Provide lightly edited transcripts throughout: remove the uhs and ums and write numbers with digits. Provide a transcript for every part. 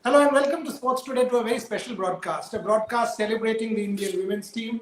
Hello and welcome to Sports Today, to a very special broadcast. A broadcast celebrating the Indian women's team,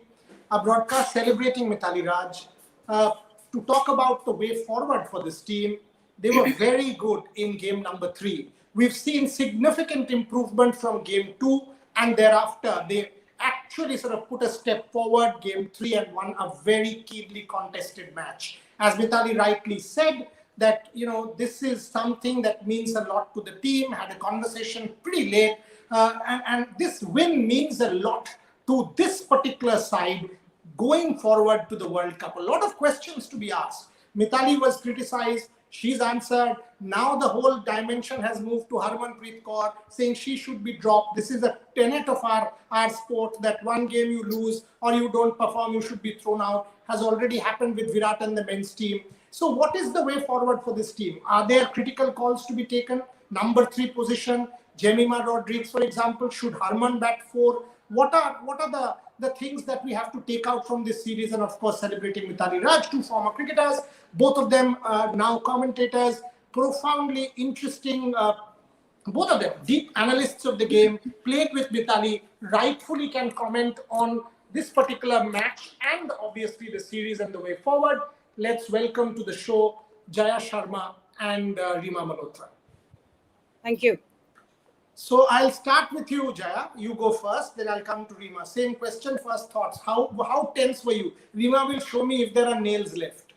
a broadcast celebrating Mithali Raj. To talk about the way forward for this team, they were very good in game number 3. We've seen significant improvement from game 2, and thereafter they actually sort of put a step forward, game 3, and won a very keenly contested match. As Mithali rightly said, that this is something that means a lot to the team. Had a conversation pretty late, and this win means a lot to this particular side going forward to the World Cup. A lot of questions to be asked. Mithali was criticized. She's answered. Now the whole dimension has moved to Harmanpreet Kaur, saying she should be dropped. This is a tenet of our sport, that one game you lose or you don't perform, you should be thrown out. Has already happened with Virat and the men's team. So what is the way forward for this team? Are there critical calls to be taken? Number 3 position, Jemima Rodriguez, for example, should Harman bat 4? What are the things that we have to take out from this series? And of course, celebrating Mithali Raj, 2 former cricketers, both of them now commentators, profoundly interesting, both of them deep analysts of the game, played with Mithali, rightfully can comment on this particular match and obviously the series and the way forward. Let's welcome to the show Jaya Sharma and Rima Malhotra. Thank you. So I'll start with you, Jaya. You go first, then I'll come to Rima. Same question, first thoughts. How tense were you? Rima will show me if there are nails left.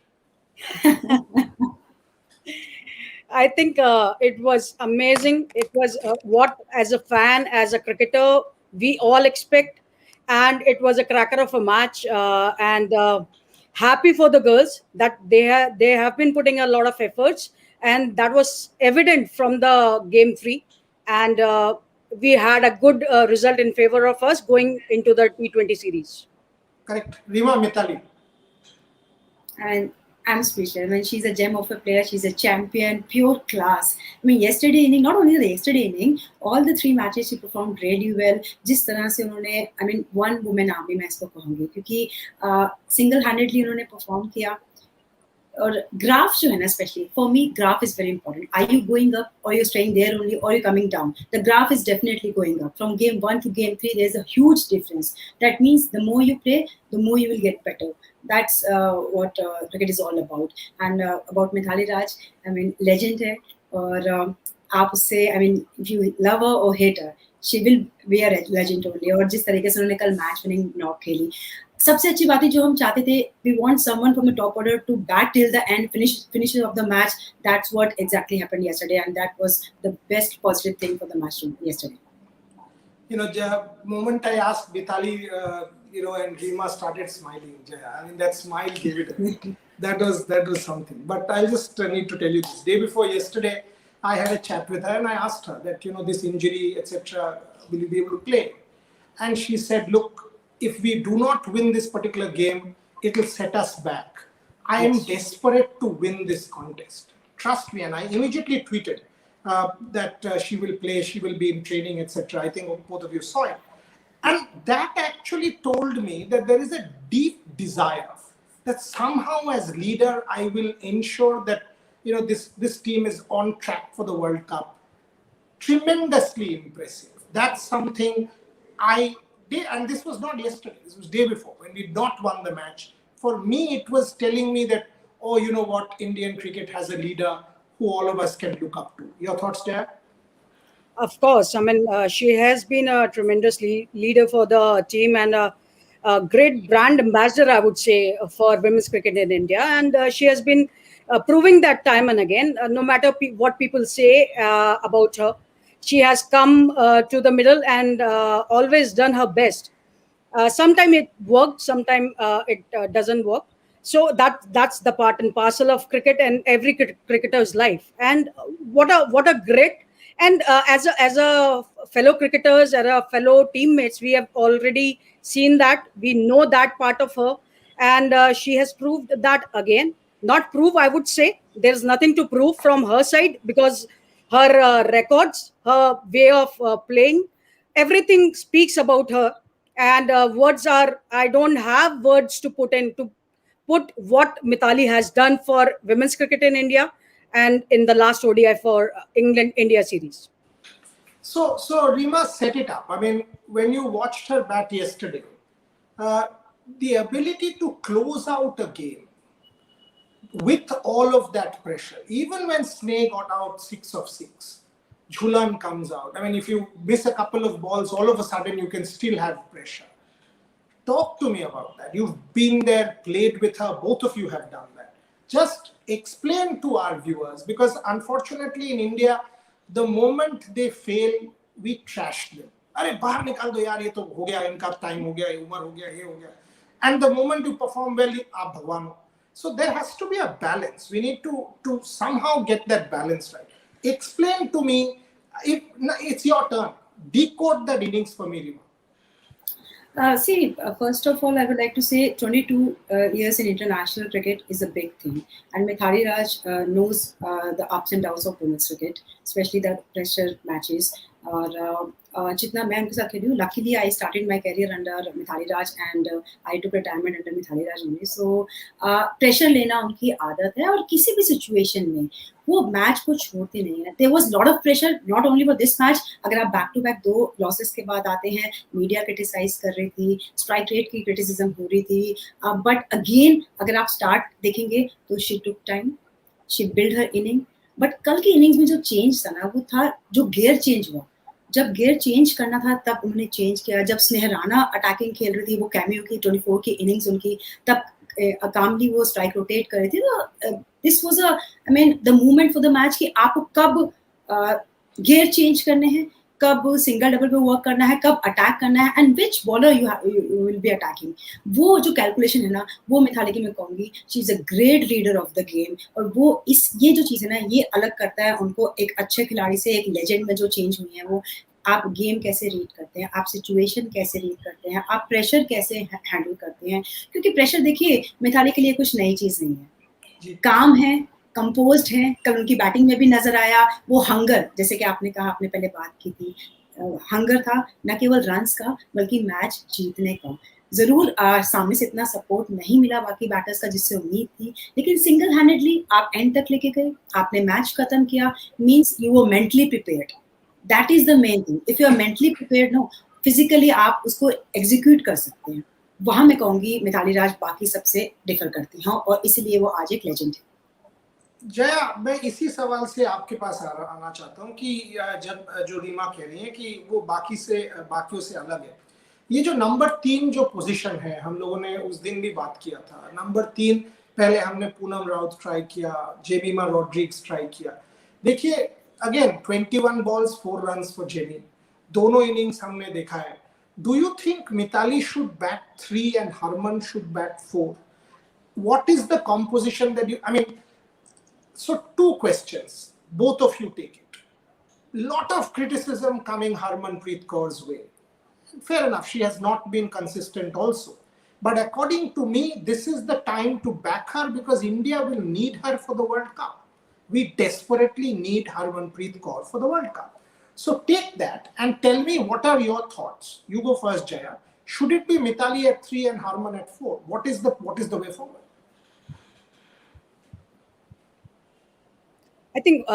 I think it was amazing. It was what, as a fan, as a cricketer, we all expect. And it was a cracker of a match. And happy for the girls that they have been putting a lot of efforts. And that was evident from the game 3. And we had a good result in favor of us going into the T20 series. Correct. Rima, Mithali. And I'm speechless. I mean, she's a gem of a player. She's a champion, pure class. I mean, yesterday inning, not only the yesterday inning, all the 3 matches she performed really well. जिस तरह से उन्होंने, I mean, one woman army मैं इसको कहूँगी, क्योंकि single-handedly उन्होंने perform किया. और ग्राफ जो है ना, especially for me graph is very important. Are you going up और यू स्टेइंग देयर ओनली और you coming down? The graph is definitely going up. From game 1 to game 3 there's a huge difference. That means the more you play, the more you will get better. That's what cricket is all about. And about Mithali Raj, I mean, legend है. और आप उससे, I mean, if you love her or hate her, she will be a legend only. और जिस तरीके से उन्होंने कल मैच विनिंग नॉक खेली, सबसे अच्छी बात है जो हम चाहते थे, we want someone from the top order to bat till the end, finishes of the match. That's what exactly happened yesterday, and that was the best positive thing for the match yesterday. The moment I asked Mithali, and Rima started smiling. I mean, that smile gave it away. That was something. But I'll just need to tell you this. Day before yesterday, I had a chat with her and I asked her that, this injury, etc., will you be able to play? And she said, look, if we do not win this particular game, it will set us back. I am desperate to win this contest. Trust me. And I immediately tweeted that she will play, she will be in training, etc. I think both of you saw it. And that actually told me that there is a deep desire that somehow as leader, I will ensure that, this team is on track for the World Cup. Tremendously impressive. That's something I did, and this was not yesterday, this was day before, when we not won the match. For me, it was telling me that, oh, you know what, Indian cricket has a leader who all of us can look up to. Your thoughts there? Of course. I mean, she has been a tremendous leader for the team and a great brand ambassador, I would say, for women's cricket in India. And she has been proving that time and again, no matter what people say about her. She has come to the middle and always done her best. Sometimes it worked, sometimes it doesn't work. So that's the part and parcel of cricket and every cricketer's life. And what a great, and as a fellow cricketers and a fellow teammates, we have already seen that. We know that part of her, and she has proved that again. Not prove, I would say. There's nothing to prove from her side, because her records, her way of playing, everything speaks about her. And words are, I don't have words to put what Mithali has done for women's cricket in India and in the last ODI for England-India series. So Rima set it up. I mean, when you watched her bat yesterday, uh, the ability to close out a game with all of that pressure, even when Sneh got out 6 of 6, Jhulan comes out. I mean, if you miss a couple of balls, all of a sudden you can still have pressure. Talk to me about that. You've been there, played with her, both of you have done that. Just explain to our viewers, because unfortunately in India, the moment they fail, we trash them. अरे बाहर निकाल दो यार, ये तो हो गया, इनका टाइम हो गया, उम्र हो गया, ये हो गया. And the moment you perform well, आप भगवान हो. So there has to be a balance. We need to somehow get that balance right. Explain to me, if it's your turn, decode that innings for me, Rima. First of all, I would like to say 22 years in international cricket is a big thing. And Mithali Raj knows the ups and downs of women's cricket, especially the pressure matches. और जितना मैं उनके साथ खेली हूँ, luckily I started my career under Mithali Raj and I took retirement under Mithali Raj only. So pressure लेना उनकी आदत है और किसी भी situation में वो मैच को छोड़ते नहीं है. There was lot of pressure not only for this match. अगर आप back to back 2 losses के बाद आते हैं, मीडिया क्रिटिसाइज कर रही थी, स्ट्राइक रेट की क्रिटिसिज्म हो रही थी, बट अगेन अगर आप स्टार्ट देखेंगे तो she took time, she build her inning. But कल की इनिंग्स में जो चेंज था ना, वो था जो गियर चेंज हुआ. जब गियर चेंज करना था तब उन्होंने चेंज किया. जब स्नेह राणा अटैकिंग खेल रही थी, वो कैमियो की 24 की इनिंग्स उनकी, तब कामली वो स्ट्राइक रोटेट कर रही थी. तो this was I mean the movement for the match कि आपको कब गियर चेंज करने हैं, कब सिंगल डबल पे वर्क करना है, कब अटैक करना है, and which bowler you will be attacking. वो जो कैलकुलेशन है ना, वो मिथाली की मैं कहूँगी she is a great reader of the game. और वो ये जो चीज़ है ना, ये अलग करता है उनको एक अच्छे खिलाड़ी से, एक लेजेंड में जो चेंज हुई है. वो आप गेम कैसे रीड करते हैं, आप सिचुएशन कैसे रीड करते हैं, आप प्रेशर कैसे हैंडल करते हैं. क्योंकि प्रेशर देखिए मिथाली के लिए कुछ नई चीज़ नहीं है, काम है, कंपोज्ड है. कल उनकी बैटिंग में भी नजर आया वो हंगर, जैसे कि आपने कहा, आपने पहले बात की थी, हंगर था न केवल रन्स का बल्कि मैच जीतने का. जरूर सामने से इतना सपोर्ट नहीं मिला बाकी बैटर्स का जिससे उम्मीद थी, लेकिन सिंगल हैंडेडली आप एंड तक लेके गए, आपने मैच खत्म किया. Means you were mentally prepared. That is the main thing. If you are mentally prepared no, physically आप उसको एग्जीक्यूट कर सकते हैं. वहां मैं कहूंगी मिथाली राज बाकी सबसे डिफर करती हैं और इसलिए वो आज एक लेजेंड है. जया, मैं इसी सवाल से आपके पास आना चाहता हूँ कि जब जो रीमा कह रही है कि वो बाकियों से अलग है, ये जो नंबर 3 जो पोजीशन है, हम लोगों ने उस दिन भी बात किया था. नंबर 3 पहले हमने पूनम राउत ट्राई किया, जेमिमा रॉड्रिग्स ट्राई किया. देखिए again 21 balls 4 runs for Jemi. दोनों इनिंग्स हमने देखा है. Do you think Mithali should bat 3 and Harman should bat 4? What is the composition that you, I mean, so 2 questions, both of you take it. Lot of criticism coming Harmanpreet Kaur's way. Fair enough, she has not been consistent also. But according to me, this is the time to back her because India will need her for the World Cup. We desperately need Harmanpreet Kaur for the World Cup. So take that and tell me, what are your thoughts? You go first, Jaya. Should it be Mithali at 3 and Harman at 4? What is the way forward? I think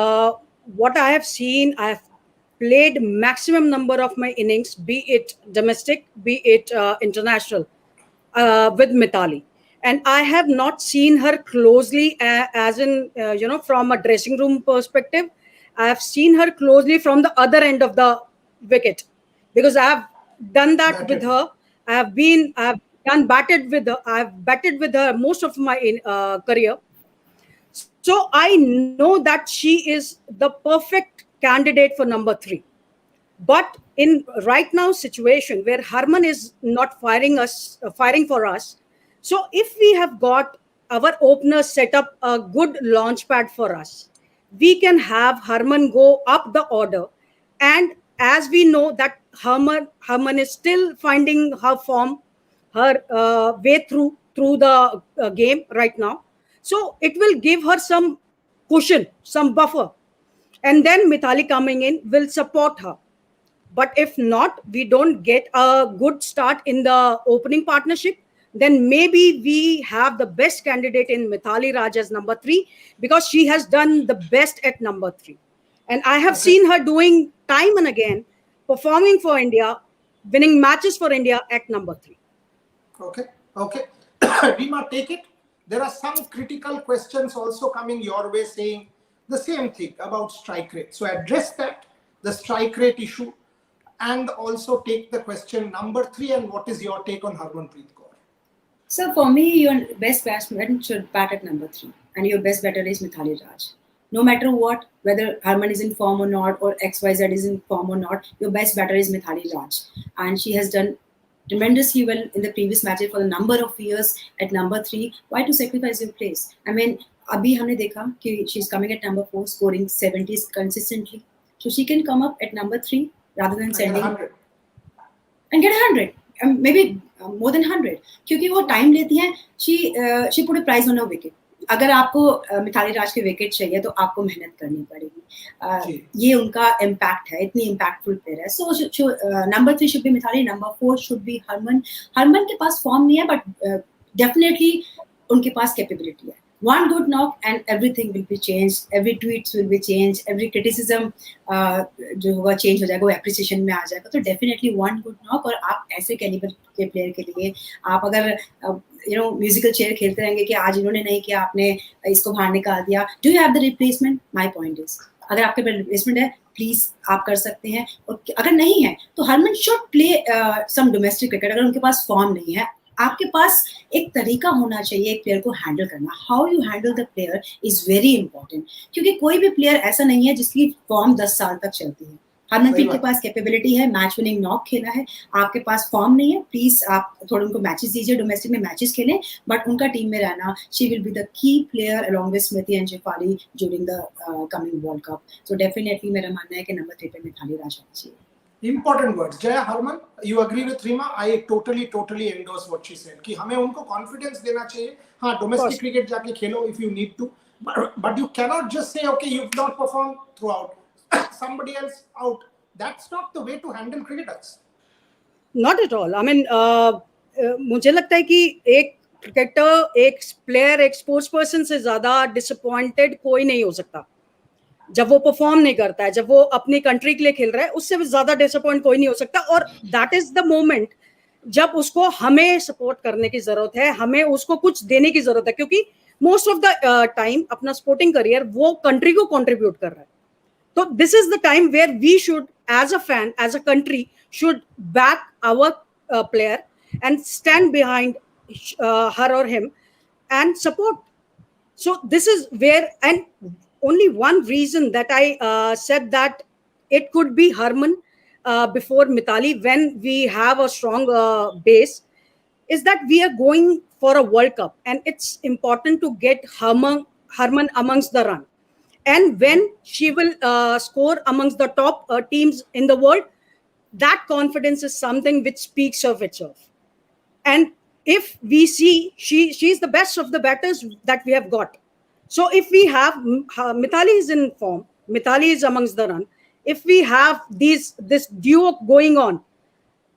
what I have seen, I have played maximum number of my innings, be it domestic, be it international, with Mithali. And I have not seen her closely as in, from a dressing room perspective. I have seen her closely from the other end of the wicket because I have done that with her. I have batted with her most of my career. So I know that she is the perfect candidate for number 3. But in right now situation where Harman is not firing for us, so if we have got our openers set up a good launch pad for us, we can have Harman go up the order. And as we know that Harman is still finding her form, her way through the game right now. So it will give her some cushion, some buffer. And then Mithali coming in will support her. But if not, we don't get a good start in the opening partnership, then maybe we have the best candidate in Mithali Raj as number 3 because she has done the best at number 3. And I have seen her doing time and again performing for India, winning matches for India at number 3. Okay. Rima, take it. There are some critical questions also coming your way saying the same thing about strike rate. So address that, the strike rate issue, and also take the question number 3, and what is your take on Harmanpreet Kaur? So for me, your best batsman should bat at number 3, and your best batter is Mithali Raj. No matter what, whether Harman is in form or not, or XYZ is in form or not, your best batter is Mithali Raj, and she has done tremendously well in the previous matches for a number of years at number 3. Why to sacrifice your place? I mean, अभी हमने देखा कि she's coming at number 4, scoring 70s consistently, so she can come up at number 3 rather than sending and get 100. Maybe more than 100, क्योंकि वो time लेती हैं. she put a price on her wicket. अगर आपको मिथाली राज के विकेट चाहिए तो आपको मेहनत करनी पड़ेगी. ये उनका इम्पैक्ट है, इतनी इम्पैक्टफुल प्लेयर है. So number 3 should be Mithali, number 4 should be Harman. Harman के पास फॉर्म नहीं है, बट डेफिनेटली उनके पास कैपेबिलिटी है. One good knock and everything will be changed. Every tweets will be changed. Every criticism जो होगा change हो जाएगा, वो appreciation में आ जाएगा. तो definitely one good knock. और आप ऐसे कैलिबर के प्लेयर के लिए आप अगर म्यूजिकल चेयर खेलते रहेंगे कि आज इन्होंने नहीं किया, आपने इसको बाहर निकाल दिया. Do you have the replacement? My point is, अगर आपके पास रिप्लेसमेंट है, प्लीज आप कर सकते हैं. और अगर नहीं है तो Harman should play some domestic cricket. अगर उनके पास फॉर्म नहीं है, आपके पास एक तरीका होना चाहिए एक प्लेयर को हैंडल करना. How you handle the player is very important, क्योंकि कोई भी प्लेयर ऐसा नहीं है जिसकी फॉर्म 10 साल तक चलती है. हरमनप्रीत के पास कैपेबिलिटी है, मैच विनिंग नॉक खेला है. आपके पास फॉर्म नहीं है, प्लीज आप थोड़ा उनको मैचेस दीजिए, डोमेस्टिक में मैचेस खेलें, बट उनका टीम में रहना. She will be the key player along with Smriti and Shafali during the coming World Cup. So definitely मेरा मानना है कि नंबर 3 पे मिथाली राज होनी चाहिए. Important words. Jaya, Harman, you agree with Rima? I totally endorse what she said. कि हमें उनको confidence देना चाहिए. हाँ, domestic cricket जाके खेलो if you need to, but you cannot just say, okay, you've not performed throughout, somebody else out. That's not the way to handle cricketers. Not at all. I mean, मुझे लगता है कि एक cricketer, एक player, एक sports person से ज्यादा disappointed कोई नहीं हो सकता जब वो परफॉर्म नहीं करता है. जब वो अपनी कंट्री के लिए खेल रहा है, उससे ज्यादा डिसअपॉइंट कोई नहीं हो सकता. और दैट इज द मोमेंट जब उसको हमें सपोर्ट करने की जरूरत है, हमें उसको कुछ देने की जरूरत है, क्योंकि मोस्ट ऑफ द टाइम अपना स्पोर्टिंग करियर वो कंट्री को कंट्रीब्यूट कर रहा है. तो this is the time where we should as a fan, as a country, should back our player and stand behind her or him and support. So this is where, and only one reason that I said that it could be Harman before Mithali when we have a strong base is that we are going for a World Cup and it's important to get Harman amongst the run. And when she will score amongst the top teams in the world, that confidence is something which speaks of itself. And if we see she's the best of the batters that we have got. So if we have Mithali is in form, Mithali is amongst the run, if we have this duo going on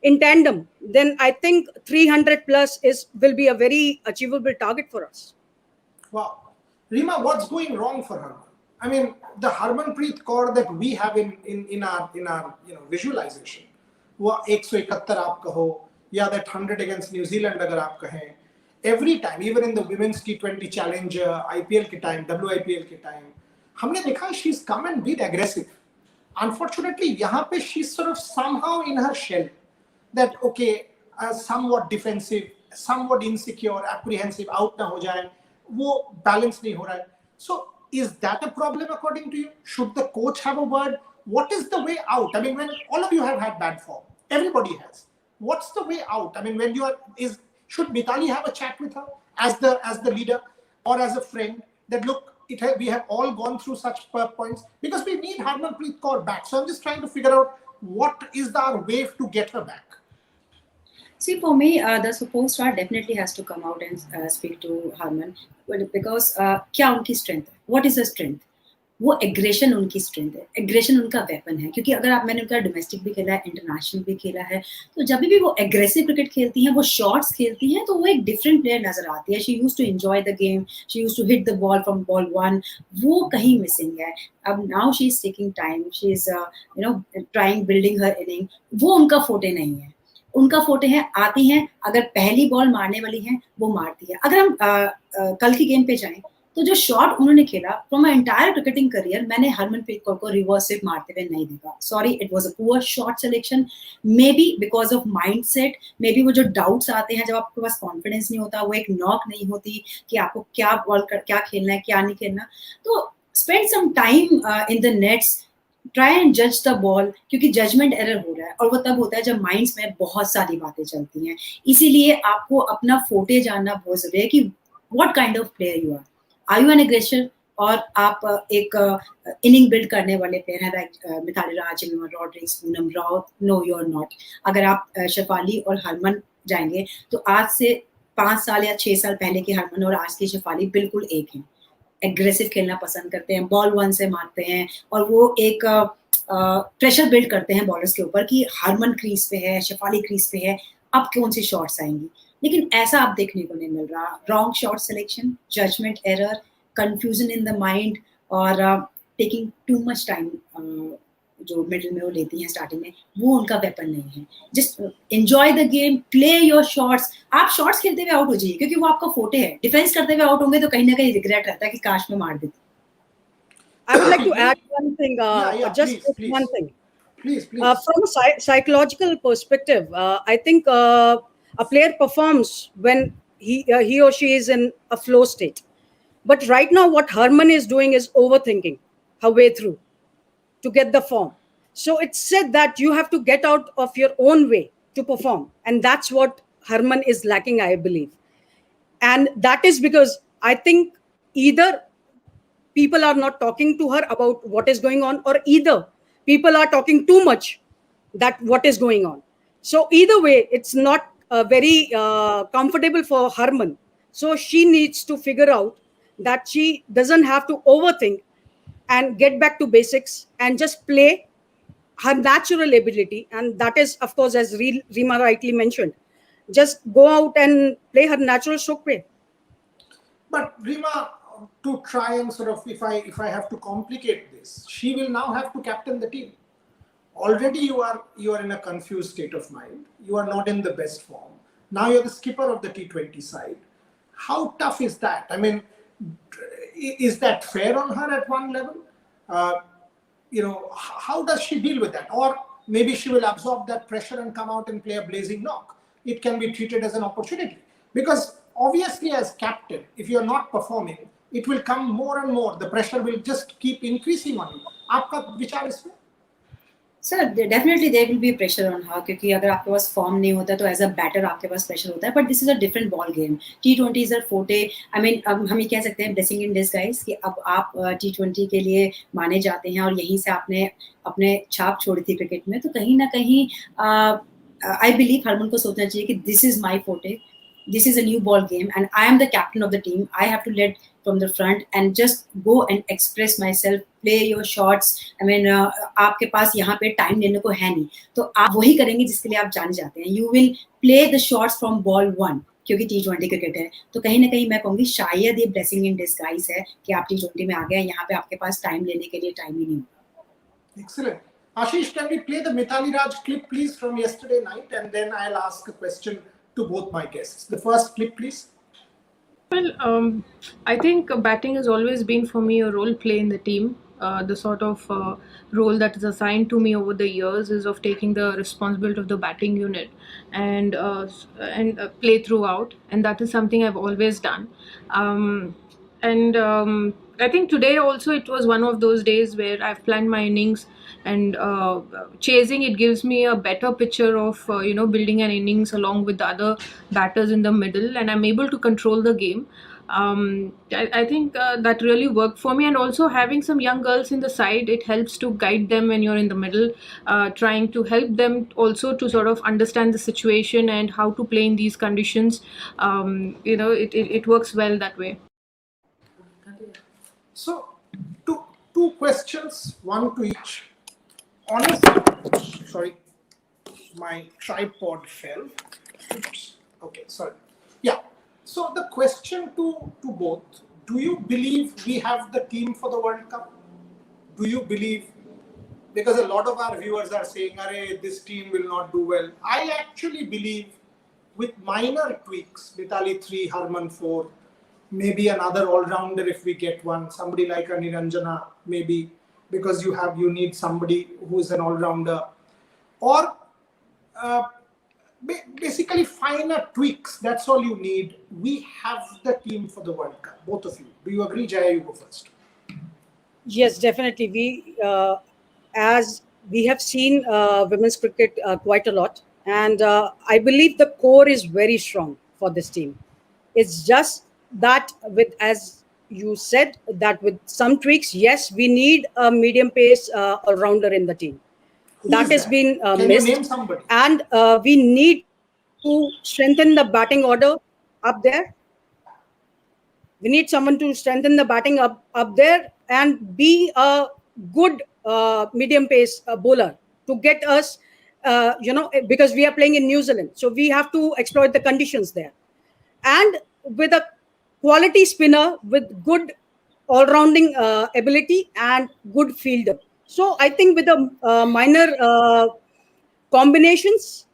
in tandem, then I think 300 plus will be a very achievable target for us. Wow. Rima, what's going wrong for her? I mean, the Harmanpreet Kaur that we have in our visualization, वो 171 आप कहो, या that 100 against New Zealand अगर आप कहें, every time, even in the women's T20 challenge, IPL के time, WIPL के time, हमने देखा she's come and been aggressive. Unfortunately, यहाँ पे she's sort of somehow in her shell, that okay, somewhat defensive, somewhat insecure, apprehensive, out ना हो जाए, वो balance नहीं हो रहा है. So is that a problem according to you? Should the coach have a word? What is the way out? I mean, when all of you have had bad form, everybody has. What's the way out? I mean, when should Mithali have a chat with her as the leader or as a friend that look, we have all gone through such points, because we need Harmanpreet Kaur back. So I'm just trying to figure out what is our way to get her back. See, for me, the support star definitely has to come out and speak to Harman, because क्या उनकी strength है? What is her strength? वो aggression उनकी strength है, aggression उनका weapon है, क्योंकि अगर आप मैंने उनका डोमेस्टिक भी खेला है, इंटरनेशनल भी खेला है, तो जब भी वो एग्रेसिव क्रिकेट खेलती हैं, वो शॉट्स खेलती हैं, तो वो एक डिफरेंट प्लेयर नजर आती है. She used to enjoy the game, she used to hit the ball from ball one. वो कहीं मिसिंग है. अब now she is taking time, she is trying building her inning. वो उनका फोटे नहीं है. उनका फोटे है, आती हैं, अगर पहली बॉल मारने वाली है वो मारती है. अगर हम कल की गेम पे जाएं, तो जो शॉट उन्होंने खेला from my entire cricketing career, मैंने हरमनप्रीत कौर को रिवर्स स्विप मारते हुए नहीं देखा. Sorry, it was a poor shot selection, may be because of mindset, may be वो जो डाउट्स आते हैं जब आपके पास कॉन्फिडेंस नहीं होता, वो एक नॉक नहीं होती कि आपको क्या बॉल क्या खेलना है, क्या नहीं खेलना. तो spend some time in the nets, try and जज द बॉल, क्योंकि जजमेंट एरर हो रहा है, और वो तब होता है जब माइंड्स में बहुत सारी बातें चलती हैं. इसीलिए आपको अपना फोटे जानना बहुत जरूरी है कि what kind of player you are you an aggressor, और आप एक इनिंग बिल्ड करने वाले प्लेयर हैं, like Mithali Raj, Rodrigues, Poonam Rao. No, you are not. अगर आप शेफाली और हरमन जाएंगे, तो आज से 5 साल या 6 साल पहले की हरमन और आज की शेफाली बिल्कुल एक हैं. एग्रेसिव खेलना पसंद करते हैं, बॉल वन से मारते हैं, और वो एक प्रेशर बिल्ड करते हैं बॉलर्स के ऊपर कि हरमन क्रीज पे है, शेफाली क्रीज पे है, अब कौन सी शॉट्स आएंगी. लेकिन ऐसा आप देखने को नहीं मिल रहा. Wrong shot selection, judgement error, confusion in the mind, और टेकिंग टू मच टाइम जो मिडिल में वो लेती हैं स्टार्टिंग में, वो उनका वेपन नहीं है. Just enjoy the game, play your shots. आप शॉट्स खेलते हुए आउट हो जाइए, क्योंकि वो आपका फोटे है. डिफेंस करते हुए आउट होंगे तो कहीं ना कहीं रिग्रेट रहता है कि काश में मार देती. I would like to add one thing, just please, please. one thing. Please, please. From a psychological perspective, I think a player performs when he or she is in a flow state. But right now, what Harman is doing is overthinking her way through to get the form. So it's said that you have to get out of your own way to perform. And that's what Harman is lacking, I believe. And that is because I think either people are not talking to her about what is going on, or either people are talking too much that what is going on. So either way, it's not very comfortable for Harman. So she needs to figure out that she doesn't have to overthink and get back to basics and just play her natural ability. And that is, of course, as Rima rightly mentioned, just go out and play her natural stroke play. But Rima, to try and sort of, if I have to complicate this, she will now have to captain the team. Already you are in a confused state of mind. You are not in the best form. Now you're the skipper of the T20 side. How tough is that? I mean, is that fair on her at one level? How does she deal with that? Or maybe she will absorb that pressure and come out and play a blazing knock. It can be treated as an opportunity. Because obviously as captain, if you're not performing, it will come more and more. The pressure will just keep increasing on you. आपका विचार इसमें? Sir definitely there will be pressure on her, क्योंकि अगर आपके पास form नहीं होता तो as a batter आपके पास प्रेशर होता है. But this is a different ball game. T20 is a forte. I mean, अब हम ये कह सकते हैं ब्लेसिंग इन डिसगाइज कि अब आप T20 के लिए माने जाते हैं, और यहीं से आपने अपने छाप छोड़ी थी क्रिकेट में. तो कहीं ना कहीं आई बिलीव हरमन को सोचना चाहिए कि दिस इज माई फोटे, this is a new ball game, and I am the captain of the team. I have to lead from the front and just go and express myself, play your shots. I mean, आपके पास यहाँ पे time लेने को है नहीं, तो आप वही करेंगे जिसके लिए आप जाने जाते हैं. You will play the shots from ball one, क्योंकि T20 क्रिकेट है. तो कहीं ना कहीं मैं कहूँगी शायद ये ब्लेसिंग इन डिसगाइज है कि आप T20 में आ गए, यहाँ पे आपके पास टाइम लेने के लिए टाइम ही नहीं होगा. Excellent. Ashish, can we play the Mithali Raj clip, please, from yesterday night, and then I'll ask a question to both my guests. The first clip, please. Well, I think batting has always been for me a role play in the team. The sort of role that is assigned to me over the years is of taking the responsibility of the batting unit and play throughout, and that is something I've always done. I think today also it was one of those days where I've planned my innings, and chasing it gives me a better picture of building an innings along with the other batters in the middle, and I'm able to control the game. I think that really worked for me, and also having some young girls in the side, it helps to guide them when you're in the middle, trying to help them also to sort of understand the situation and how to play in these conditions. It works well that way. So, to 2 questions, one to each. Honestly, sorry, my tripod fell. Oops. Okay, sorry. Yeah. So the question to both: do you believe we have the team for the World Cup? Do you believe? Because a lot of our viewers are saying, "Arey, this team will not do well." I actually believe, with minor tweaks, Mithali 3, Harman 4, maybe another all-rounder if we get one, somebody like a Niranjana, maybe, because you need somebody who's an all-rounder, or basically finer tweaks. That's all you need. We have the team for the World Cup, both of you. Do you agree, Jaya? You go first. Yes, definitely. As we have seen women's cricket quite a lot, and I believe the core is very strong for this team. It's just that as you said, that with some tweaks, yes, we need a medium pace all rounder in the team. Who That is has that? been Can you missed, name somebody? and we need to strengthen the batting order up there. We need someone to strengthen the batting up there and be a good medium pace bowler to get us, because we are playing in New Zealand. So we have to exploit the conditions there. And with a quality spinner with good all-rounding ability and good fielder. So I think with the minor combinations,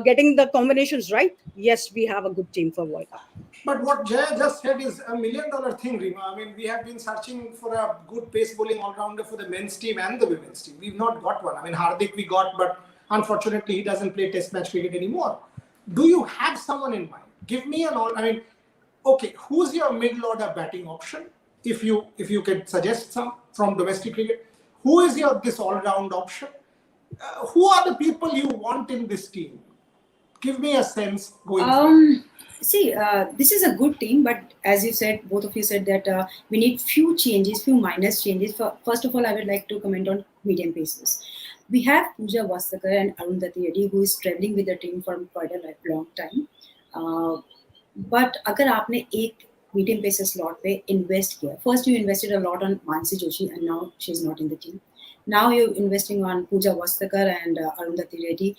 getting the combinations right, yes, we have a good team for World Cup. But what Jaya just said is $1 million thing, Rima. I mean, we have been searching for a good pace bowling all-rounder for the men's team and the women's team. We've not got one. I mean, Hardik we got, but unfortunately he doesn't play test match cricket anymore. Do you have someone in mind? Give me an all. I mean, okay, who's your middle order batting option? If you can suggest some from domestic cricket, who is your this all-round option? Who are the people you want in this team? Give me a sense going forward. See, this is a good team, but as you said, both of you said that we need few changes, few minor changes. First of all, I would like to comment on medium paces. We have Pooja Vastakar and Arundhati Reddy, who is traveling with the team for quite a long time. But अगर आपने एक medium pacer slot पे invest किया, first you invested a lot on Mansi Joshi and now she's not in the team. Now you're investing on Pooja Vastakar and Arundhati Reddy.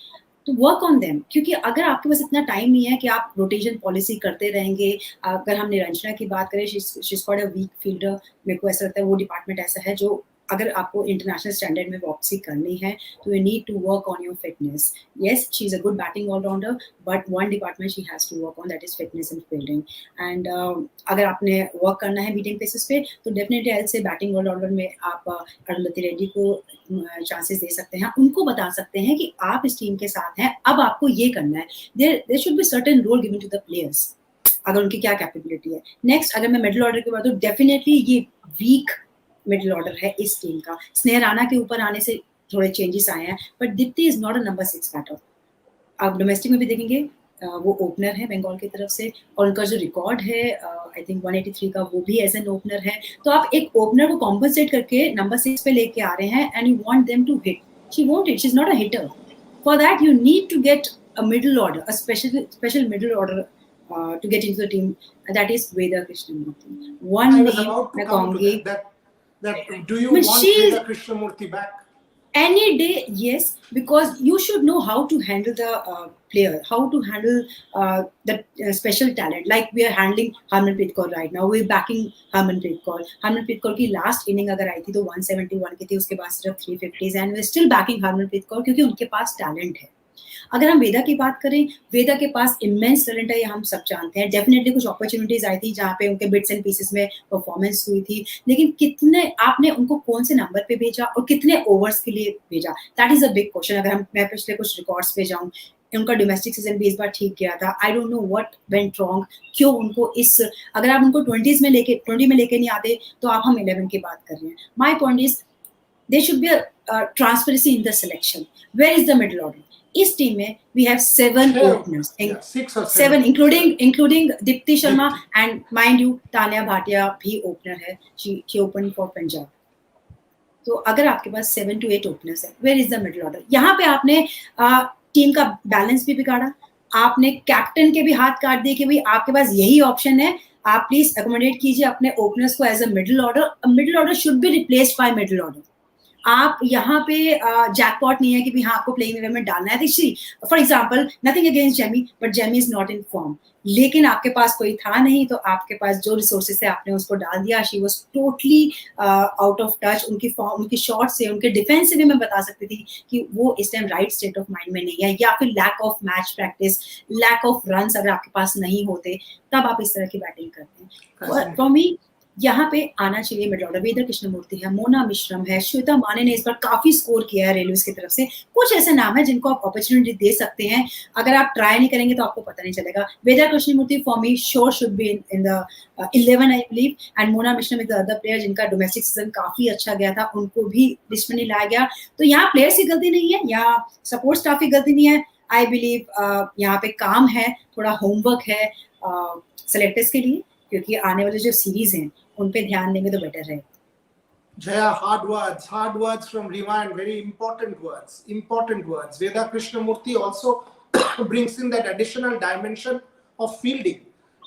तो work on them, क्योंकि अगर आपके पास इतना time नहीं है कि आप रोटेशन पॉलिसी करते रहेंगे. अगर हम निरंजना की बात करें, she is called a weak fielder. मेरे को ऐसा लगता है वो डिपार्टमेंट ऐसा है जो अगर आपको इंटरनेशनल स्टैंडर्ड में वापसी करनी है तो you need to work on your fitness. Yes, she is a good batting allrounder, but one department she has to work on, that is fitness and fielding. And अगर आपने वर्क करना है medium pieces पे तो definitely I से batting allrounder में आप अरुंधति रेड्डी को चांसेस दे सकते हैं. उनको बता सकते हैं कि आप इस टीम के साथ हैं, अब आपको ये करना है. There should be certain role given to the players, अगर उनकी क्या कैपेबिलिटी है. नेक्स्ट, अगर मैं मिडिल ऑर्डर की बात, तो डेफिनेटली ये वीक मिडिल ऑर्डर है इस टीम का. स्नेह राणा के ऊपर आने से थोड़े चेंजेस आए हैं, but Deepti is not a number 6 batter. आप डोमेस्टिक में भी देखेंगे वो ओपनर है बंगाल की तरफ से, और उनका जो रिकॉर्ड है आई थिंक 183 का, वो भी एज एन ओपनर है. तो आप एक ओपनर को कॉम्पनसेट करके नंबर 6 पे लेके आ रहे हैं and you want them to hit. She won't hit, she is not a hitter. For that you need to get a middle order, a special middle order to get into the team, that is Veda Krishnamurthy. One name मैं कहूँगी that do you want Veda Krishnamurthy back? Any day, yes, because you should know how to handle the player, how to handle the special talent. Like we are handling Harmanpreet Kaur right now. We're backing Harmanpreet Kaur. Harmanpreet Kaur की last inning अगर आई थी तो 171 की थी, उसके बाद सिर्फ 350s, and we're still backing Harmanpreet Kaur क्योंकि उनके पास talent है. अगर हम वेदा की बात करें, वेदा के पास इमेंस टैलेंट है, ये हम सब जानते हैं. डेफिनेटली कुछ अपॉर्चुनिटीज आई थी जहाँ पे उनके बिट्स एंड पीसेस में परफॉर्मेंस हुई थी, लेकिन कितने आपने उनको कौन से नंबर पे भेजा और कितने ओवर्स के लिए भेजा, that is a big question. अगर मैं पिछले कुछ रिकॉर्ड्स पे जाऊँ, उनका डोमेस्टिक सीजन भी इस बार ठीक गया था. I don't know what went wrong, क्यों उनको अगर आप उनको 20 में लेके नहीं आते तो आप हम 11 की बात कर रहे हैं. My point is there should be a transparency in the selection. Where is the middle order? इस टीम में we have 7 openers, 6 or 7 including Dipti Sharma, and mind you Tanya Bhatia भी opener है. she opened for Punjab. तो अगर आपके पास 7 to 8 openers है, where is the middle order? यहाँ पे आपने टीम का बैलेंस भी बिगाड़ा, आपने कैप्टन के भी हाथ काट दिए कि भाई आपके पास यही ऑप्शन है, आप प्लीज अकोमोडेट कीजिए अपने ओपनर्स को as a middle order. Middle order should be replaced by middle order. आप यहाँ पे जैकपॉट नहीं है कि भी हाँ आपको प्लेइंग 11 में डालना है. See for example, nothing against Jemi, but Jemi is not in form. लेकिन आपके पास कोई था नहीं, तो आपके पास जो रिसोर्सेस है आपने उसको डाल दिया. She was totally out of touch. उनकी फॉर्म, उनकी शॉट से, उनके डिफेंस से भी मैं बता सकती थी कि वो इस time right state of mind में नहीं है, या फिर lack of match practice, lack of runs अगर आपके पास नहीं होते तब आप इस तरह की बैटिंग करते हैं. फॉर मी यहाँ पे आना चाहिए मिडिल ऑर्डर. वेदर कृष्णमूर्ति है, मोना मिश्रम है, श्वेता माने ने इस बार काफी स्कोर किया है रेलवेज की तरफ से. कुछ ऐसे नाम है जिनको आप अपॉर्चुनिटी दे सकते हैं. अगर आप ट्राई नहीं करेंगे तो आपको पता नहीं चलेगा. Veda Krishnamurthy for me sure should be in the 11 I believe, and Mona Meshram is the other player जिनका डोमेस्टिक सीजन काफी अच्छा गया था, उनको भी लिस्ट में नहीं लाया गया. तो यहाँ प्लेयर्स की गलती नहीं है, यहाँ सपोर्ट स्टाफ की गलती नहीं है. आई बिलीव यहाँ पे काम है, थोड़ा होमवर्क है सेलेक्टर्स के लिए, क्योंकि आने वाले जो सीरीज हैं उन पे ध्यान देंगे तो बेटर है. Jaya, hard words from Rima, and very important words. Veda Krishnamurti also brings in that additional dimension of fielding.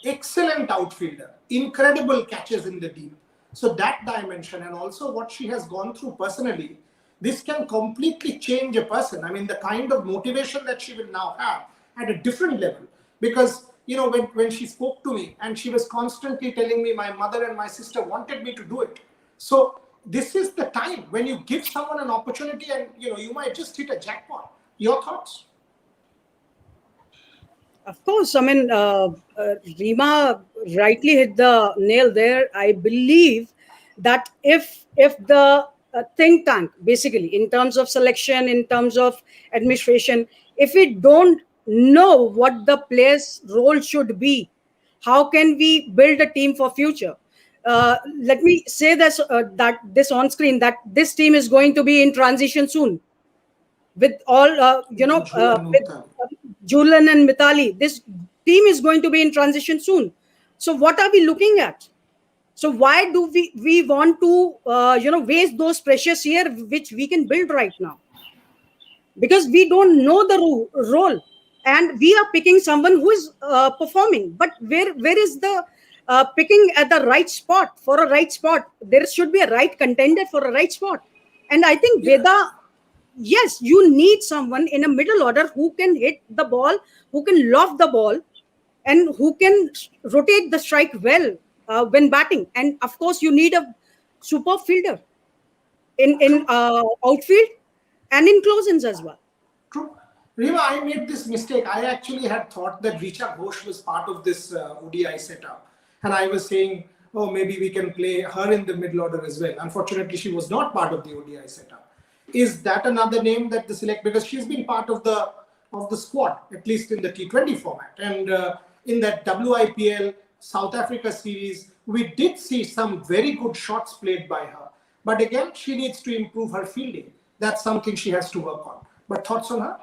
Excellent outfielder, incredible catches in the deep. So that dimension, and also what she has gone through personally, this can completely change a person. I mean, the kind of motivation that she will now have at a different level. Because, you know, when she spoke to me, and she was constantly telling me my mother and my sister wanted me to do it. So this is the time when you give someone an opportunity, and, you know, you might just hit a jackpot. Your thoughts? Of course, I mean, Rima rightly hit the nail there. I believe that if the think tank, basically, in terms of selection, in terms of administration, if we don't know what the player's role should be, how can we build a team for future? Let me say this, that this on screen, that this team is going to be in transition soon with all with Julian and Mithali. This team is going to be in transition soon. So what are we looking at? So why do we want to waste those precious years which we can build right now? Because we don't know the role, and we are picking someone who is performing. But where is the picking at the right spot for a right spot? There should be a right contender for a right spot. And I think Veda, yes, you need someone in a middle order who can hit the ball, who can loft the ball, and who can rotate the strike well when batting. And of course, you need a super fielder in outfield and in close-ins as well. True. Rima, I made this mistake. I actually had thought that Richa Ghosh was part of this ODI setup. And I was saying, oh, maybe we can play her in the middle order as well. Unfortunately, she was not part of the ODI setup. Is that another name that the select, because she's been part of the squad, at least in the T20 format. And in that WIPL South Africa series, we did see some very good shots played by her. But again, she needs to improve her fielding. That's something she has to work on. But thoughts on her?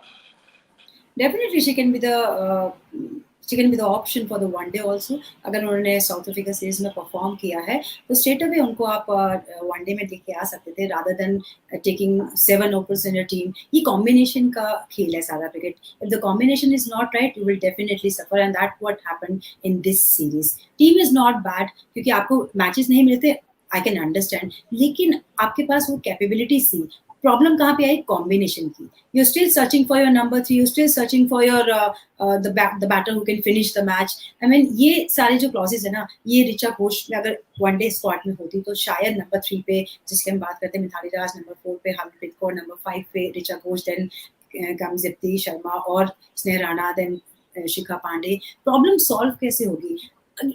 Definitely, she can be the option for the one day also. अगर उन्होंने south Africa series में perform किया है तो straight away उनको आप one day में लेके आ सकते थे, rather than taking 7 opens in a team. ये कॉम्बिनेशन का खेल है सारा cricket. If the combination is not right, you will definitely suffer, and that's what happened in this series. Team is not bad, क्योंकि आपको मैचेस नहीं मिलते, I can understand, लेकिन आपके पास वो कैपेबिलिटी थी. प्रॉब्लम कहाँ पे आई? कॉम्बिनेशन की. You still searching for your number 3, you still searching for your the batter who can finish the match. I mean, ये सारे जो क्लॉजेस है ना, ये रिचा घोष में अगर वनडे स्क्वाड में होती तो शायद नंबर 3 पे, जिसकी हम बात करते हैं, मिथाली राज, नंबर 4 पे हरप्रीत कौर, नंबर 5 पे रिचा घोष, देन कम दीप्ति शर्मा और Sneh Rana, then Shikha Pandey. Problem solve कैसे होगी?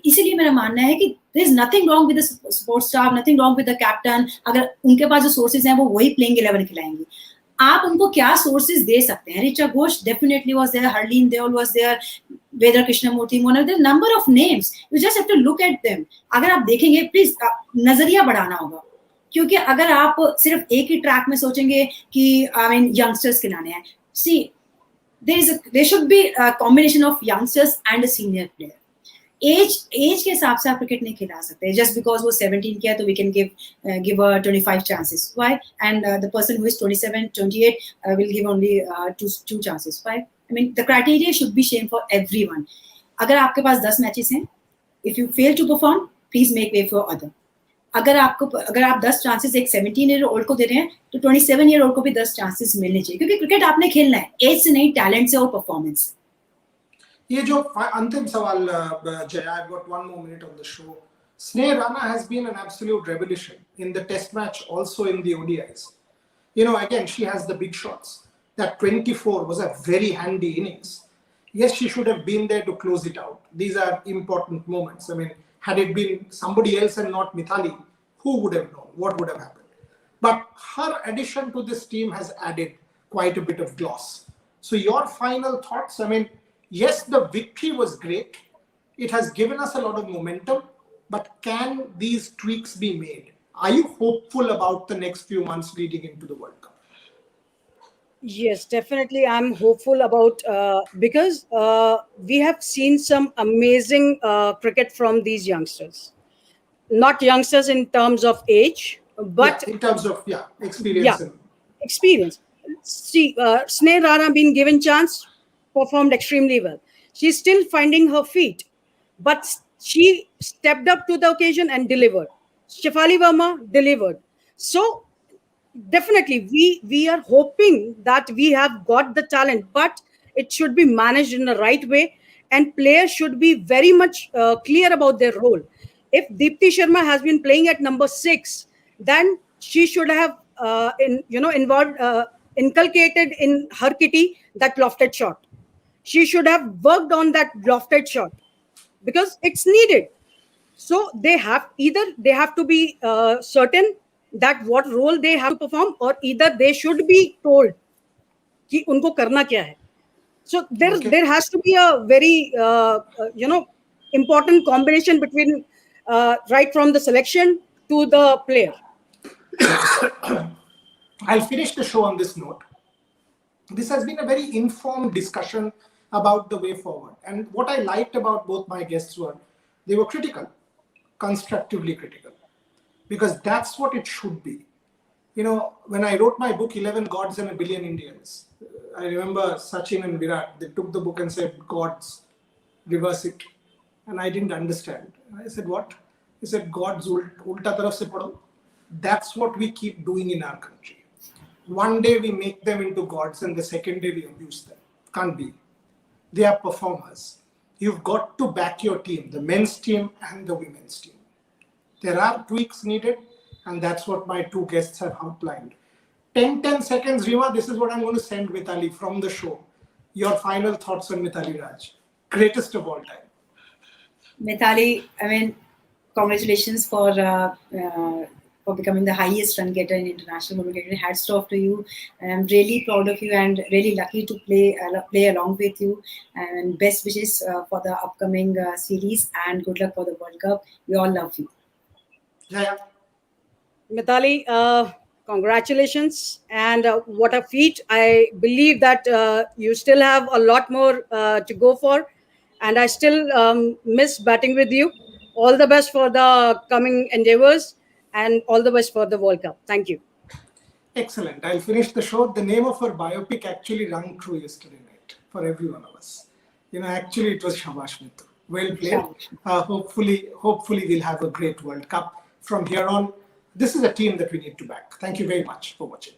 इसीलिए मेरा मानना है कि there is nothing wrong with the support staff, nothing wrong with the captain. अगर उनके पास जो सोर्सेज हैं वो वही प्लेइंग 11 खिलाएंगे. आप उनको क्या सोर्सेज दे सकते हैं? Richa Ghosh definitely was there, Harleen Deol was there, Veda Krishnamurthy, Mona, there number of names. You just have to look at them. अगर आप देखेंगे, प्लीज नजरिया बढ़ाना होगा, क्योंकि अगर आप सिर्फ एक ही ट्रैक में सोचेंगे कि आई मीन यंगस्टर्स खिलाने हैं, see there should be a combination of youngsters and a senior player. Age के हिसाब से आप क्रिकेट नहीं खिला सकते. जस्ट बिकॉज वो 17 किया तो we can give 25 chances. Why? And the person who is 27, 28 will give only 2 chances. Why? I mean, the criteria should be same for everyone. अगर आपके पास 10 मैचेस हैं If you fail to perform, please make way for other. अगर आप 10 chances एक 17-year-old को दे रहे हैं तो 27-year-old को भी 10 चांसेस मिलने चाहिए, क्योंकि क्रिकेट आपने खेलना है, एज से नहीं, टैलेंट से और परफॉर्मेंस से. ये जो अंतिम सवाल जय, I've got one more minute on the show. Sneh Rana has been an absolute revelation in the test match, also in the ODIs. Again, she has the big shots. That 24 was a very handy innings. Yes, she should have been there to close it out. These are important moments. I mean, had it been somebody else and not Mithali, who would have known what would have happened? But her addition to this team has added quite a bit of gloss. So your final thoughts? I mean, yes, the victory was great. It has given us a lot of momentum, but can these tweaks be made? Are you hopeful about the next few months leading into the World Cup? Yes, definitely. I'm hopeful about because we have seen some amazing cricket from these youngsters. Not youngsters in terms of age, but in terms of experience. Experience. See, Sneh Rana being given chance, performed extremely well. She's still finding her feet, but she stepped up to the occasion and delivered. Shefali Verma delivered. So definitely we are hoping that we have got the talent, but it should be managed in the right way, and players should be very much clear about their role. If Deepti Sharma has been playing at number 6, then she should have inculcated in her kitty that lofted shot. She should have worked on that lofted shot because it's needed. So they have to be certain that what role they have to perform, or either they should be told कि उनको करना क्या है. So there has to be a very important combination between right from the selection to the player. I'll finish the show on this note. This has been a very informed discussion about the way forward. And what I liked about both my guests were, they were critical, constructively critical, because that's what it should be. When I wrote my book, 11 Gods and a Billion Indians, I remember Sachin and Virat, they took the book and said, gods, reverse it. And I didn't understand. I said, what? He said, gods, ulta taraf se padho. That's what we keep doing in our country. One day we make them into gods and the second day we abuse them. Can't be. They are performers. You've got to back your team, the men's team and the women's team. There are tweaks needed, and that's what my two guests have outlined. 10 seconds, Rima, this is what I'm going to send Mithali from the show. Your final thoughts on Mithali Raj. Greatest of all time. Mithali, I mean, congratulations for becoming the highest run getter in international women cricket. Hats off to you. I'm really proud of you and really lucky to play along with you. And best wishes for the upcoming series, and good luck for the World Cup. We all love you. Yeah. Mithali, congratulations, and what a feat. I believe that you still have a lot more to go for, and I still miss batting with you. All the best for the coming endeavors, and all the best for the World Cup. Thank you. Excellent. I'll finish the show. The name of her biopic actually rang true yesterday night for every one of us. Actually it was Shabash Mithu. Well played. Hopefully we'll have a great World Cup from here on. This is a team that we need to back. Thank you very much for watching.